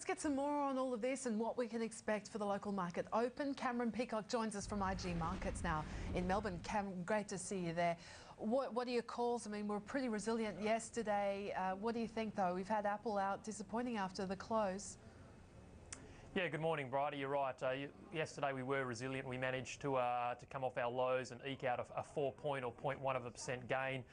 Let's get some more on all of this and what we can expect for the local market open. Cameron Peacock joins us from IG Markets now in Melbourne. Cam, great to see you there. What are your calls? I mean, we're pretty resilient yesterday. What do you think, though? We've had Apple out disappointing after the close. Yeah, good morning, Bridie. You're right. Yesterday we were resilient. We managed to come off our lows and eke out a 0.1% gain.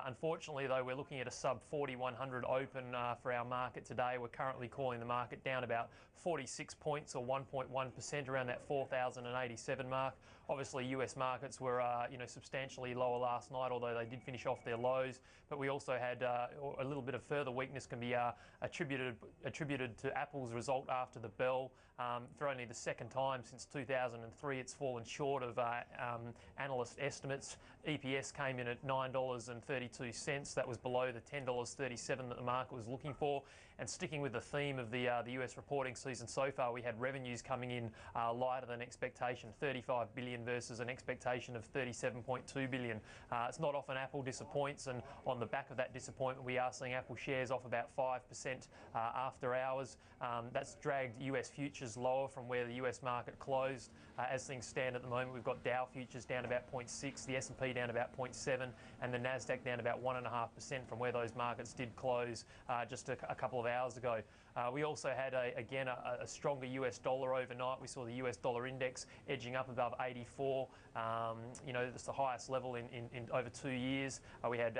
Unfortunately, though, we're looking at a sub-4100 open for our market today. We're currently calling the market down about 46 points or 1.1%, around that 4,087 mark. Obviously, US markets were substantially lower last night, although they did finish off their lows. But we also had a little bit of further weakness can be attributed to Apple's result after the bell. For only the second time since 2003, it's fallen short of analyst estimates. EPS came in at $9.32. That was below the $10.37 that the market was looking for. And sticking with the theme of the US reporting season so far, we had revenues coming in lighter than expectation, 35 billion versus an expectation of 37.2 billion. It's not often Apple disappoints, and on the back of that disappointment, we are seeing Apple shares off about 5% after hours. That's dragged US futures lower from where the US market closed. As things stand at the moment, we've got Dow futures down about 0.6, the S&P down about 0.7, and the Nasdaq down about 1.5% from where those markets did close just a couple of hours ago. We also had a stronger US dollar overnight. We saw the US dollar index edging up above 84. That's the highest level in over 2 years. We had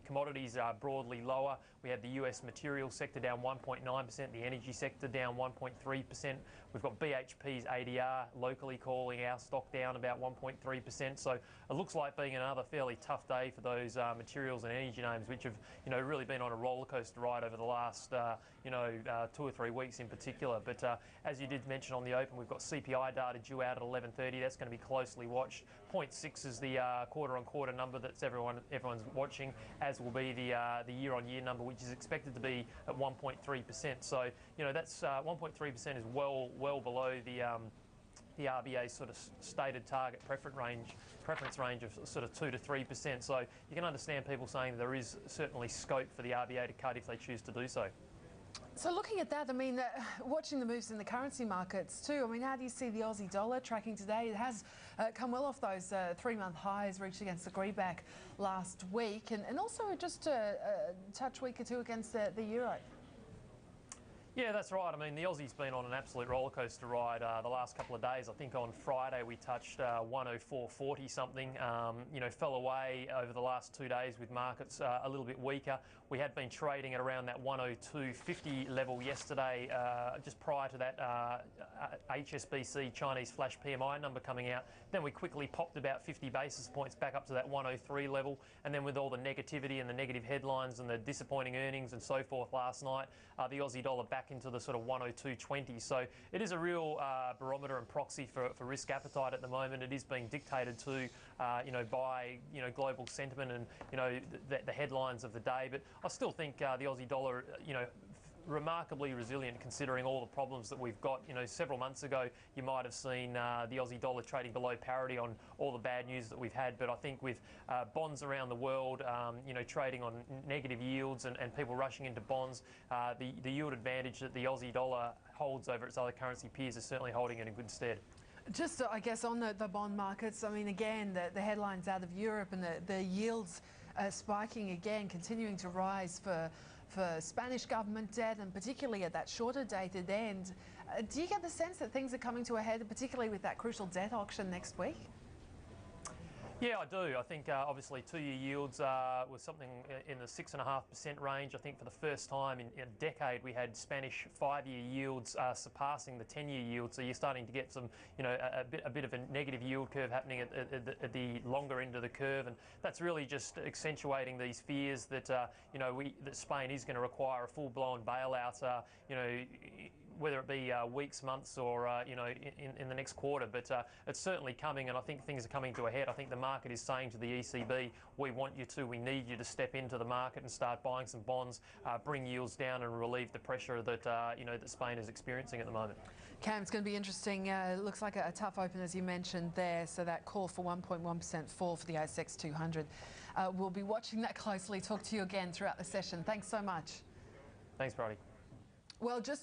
commodities broadly lower. We had the US materials sector down 1.9%, the energy sector down 1.3%. We've got BHP's ADR locally calling our stock down about 1.3%. So it looks like being another fairly tough day for those materials and energy names, which have really been on a roller coaster ride over the last 2 or 3 weeks in particular. But as you did mention on the open, we've got CPI data due out at 11:30. That's going to be closely watched. 0.6 is the quarter-on-quarter number that's everyone's watching, as will be the year-on-year number, which is expected to be at 1.3%. So that's 1.3% is well below the RBA's sort of stated target preference range of sort of 2 to 3%. So you can understand people saying there is certainly scope for the RBA to cut if they choose to do so. So looking at that, I mean, watching the moves in the currency markets too, I mean, how do you see the Aussie dollar tracking today? It has come well off those 3-month highs reached against the greenback last week, and also just a touch week or two against the euro. Yeah, that's right. I mean, the Aussie's been on an absolute rollercoaster ride the last couple of days. I think on Friday we touched 104.40 something. Fell away over the last 2 days with markets a little bit weaker. We had been trading at around that 102.50 level yesterday, just prior to that HSBC Chinese flash PMI number coming out. Then we quickly popped about 50 basis points back up to that 103 level. And then with all the negativity and the negative headlines and the disappointing earnings and so forth last night, the Aussie dollar back into the sort of 102.20. So it is a real barometer and proxy for risk appetite at the moment. It is being dictated to, by global sentiment and the headlines of the day. But I still think the Aussie dollar, remarkably resilient considering all the problems that we've got. Several months ago you might have seen the Aussie dollar trading below parity on all the bad news that we've had, but I think with bonds around the world trading on negative yields and people rushing into bonds, the yield advantage that the Aussie dollar holds over its other currency peers is certainly holding it in good stead. Just, I guess, on the bond markets, I mean, again, the headlines out of Europe and the yields spiking again, continuing to rise for Spanish government debt, and particularly at that shorter dated end. Do you get the sense that things are coming to a head, particularly with that crucial debt auction next week? Yeah, I do. I think obviously 2-year yields was something in the 6.5% range. I think for the first time in a decade we had Spanish 5-year yields surpassing the 10-year yield. So you're starting to get some, a bit of a negative yield curve happening at the longer end of the curve, and that's really just accentuating these fears that that Spain is going to require a full-blown bailout. Whether it be weeks, months, or in the next quarter, but it's certainly coming, and I think things are coming to a head. I think the market is saying to the ECB, we want you to, we need you to step into the market and start buying some bonds, bring yields down, and relieve the pressure that that Spain is experiencing at the moment. Cam, it's going to be interesting. It looks like a tough open, as you mentioned there. So that call for 1.1% fall for the ASX 200. We'll be watching that closely. Talk to you again throughout the session. Thanks so much. Thanks, Bridie. Well, just